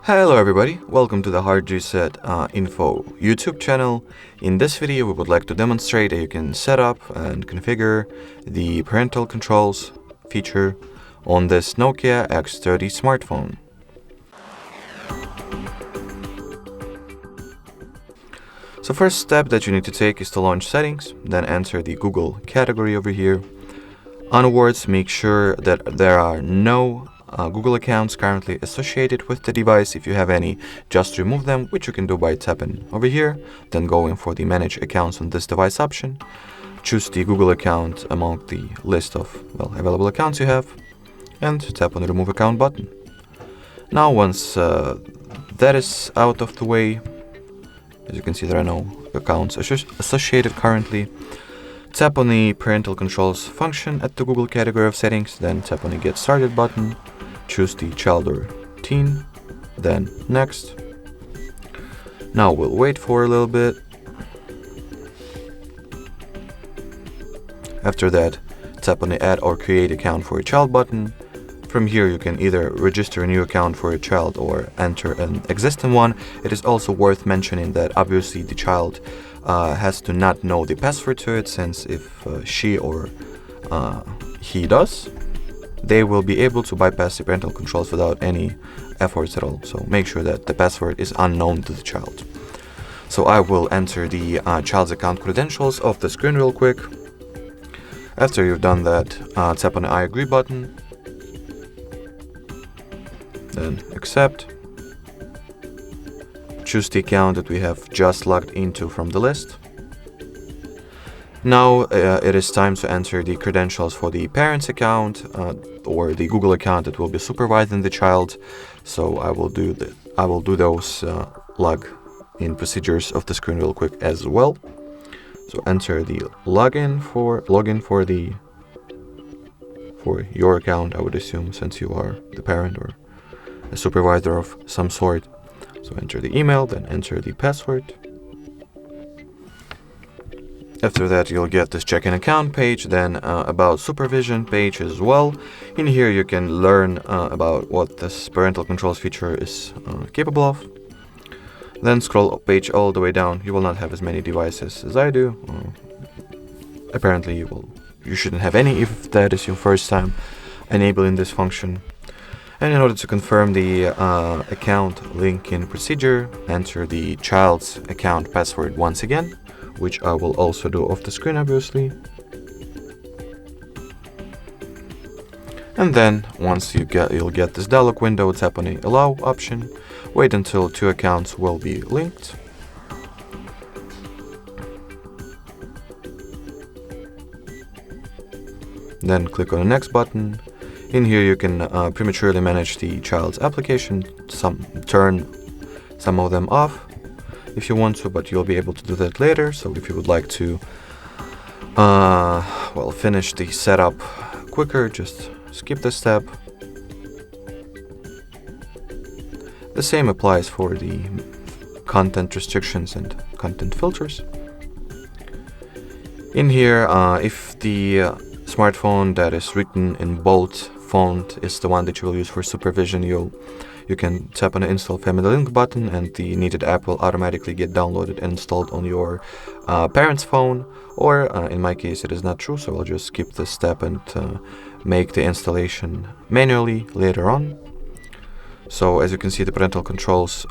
Hello everybody, welcome to the HardReset.Info YouTube channel. In this video we would like to demonstrate that you can set up and configure the parental controls feature on this NOKIA X30 smartphone. So first step that you need to take is to launch settings, then enter the Google category over here. Onwards, make sure that there are no Google accounts currently associated with the device. If you have any, just remove them, which you can do by tapping over here, then going for the manage accounts on this device option. Choose the Google account among the list of available accounts you have, and tap on the remove account button. Now once that is out of the way, as you can see there are no accounts associated currently, tap on the parental controls function at the Google category of settings, then tap on the get started button, choose the child or teen, then next. Now we'll wait for a little bit. After that, tap on the add or create account for a child button. From here you can either register a new account for a child or enter an existing one. It is also worth mentioning that obviously the child has to not know the password to it, since if she or he does, they will be able to bypass the parental controls without any efforts at all. So make sure that the password is unknown to the child. So I will enter the child's account credentials off the screen real quick. After you've done that, tap on the I agree button, then accept. Choose the account that we have just logged into from the list. Now it is time to enter the credentials for the parent's account or the Google account that will be supervising the child. So I will do those login procedures off the screen real quick as well. So enter the login for your account, I would assume, since you are the parent or a supervisor of some sort. So enter the email, then enter the password. After that, you'll get this check-in account page, then about supervision page as well. In here you can learn about what this parental controls feature is capable of. Then scroll page all the way down. You will not have as many devices as I do. Apparently you shouldn't have any if that is your first time enabling this function. And in order to confirm the account link-in procedure, enter the child's account password once again, which I will also do off the screen obviously. And then once you'll get this dialog window, tap on the allow option, wait until two accounts will be linked. Then click on the next button. In here you can prematurely manage the child's application, turn some of them off if you want to, but you'll be able to do that later. So if you would like to finish the setup quicker, just skip this step. The same applies for the content restrictions and content filters. In here, if the smartphone that is written in bold font is the one that you will use for supervision, you can tap on the install family link button and the needed app will automatically get downloaded and installed on your parent's phone, or in my case it is not true, so I'll just skip this step and make the installation manually later on. So as you can see, the parental controls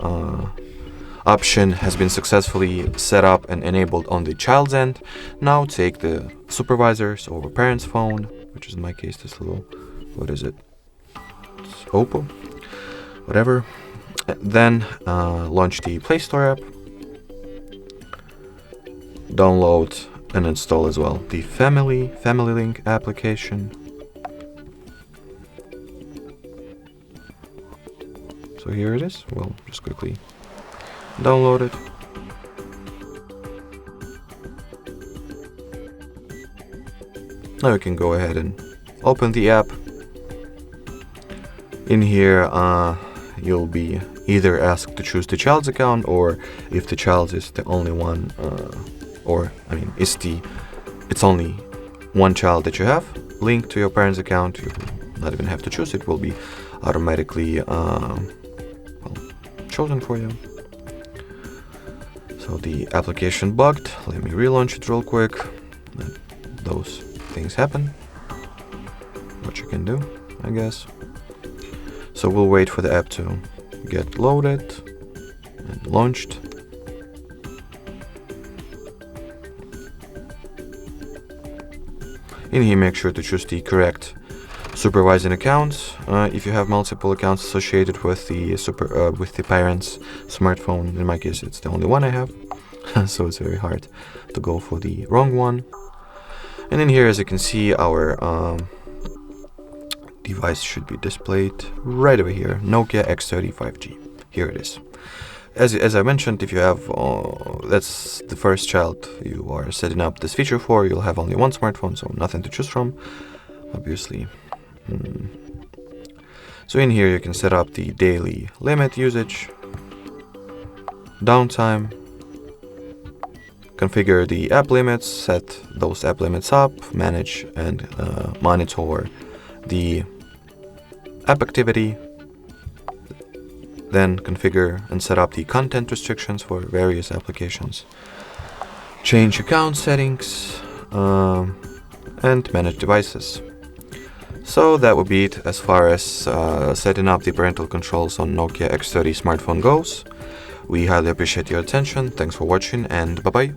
option has been successfully set up and enabled on the child's end. Now take the supervisor's or parent's phone, which is in my case this little, what is it? It's Oppo, whatever. Then launch the Play Store app, download and install as well the Family Link application. So here it is. Well, just quickly download it. Now you can go ahead and open the app. In here you'll be either asked to choose the child's account, or if the child is the only one, it's only one child that you have linked to your parent's account, you will not even have to choose. It will be automatically chosen for you. So the application bugged. Let me relaunch it real quick. Those things happen. What you can do, I guess. So we'll wait for the app to get loaded and launched. In here, make sure to choose the correct supervising accounts. If you have multiple accounts associated with the parent's smartphone, in my case it's the only one I have, so it's very hard to go for the wrong one. And in here, as you can see, our device should be displayed right over here, Nokia X30 5G. Here it is. As I mentioned, if you have, that's the first child you are setting up this feature for, you'll have only one smartphone, so nothing to choose from, obviously. So in here you can set up the daily limit usage, downtime, configure the app limits, set those app limits up, manage and monitor the app activity, then configure and set up the content restrictions for various applications, change account settings, and manage devices. So that would be it as far as setting up the parental controls on Nokia X30 smartphone goes. We highly appreciate your attention, thanks for watching, and bye-bye.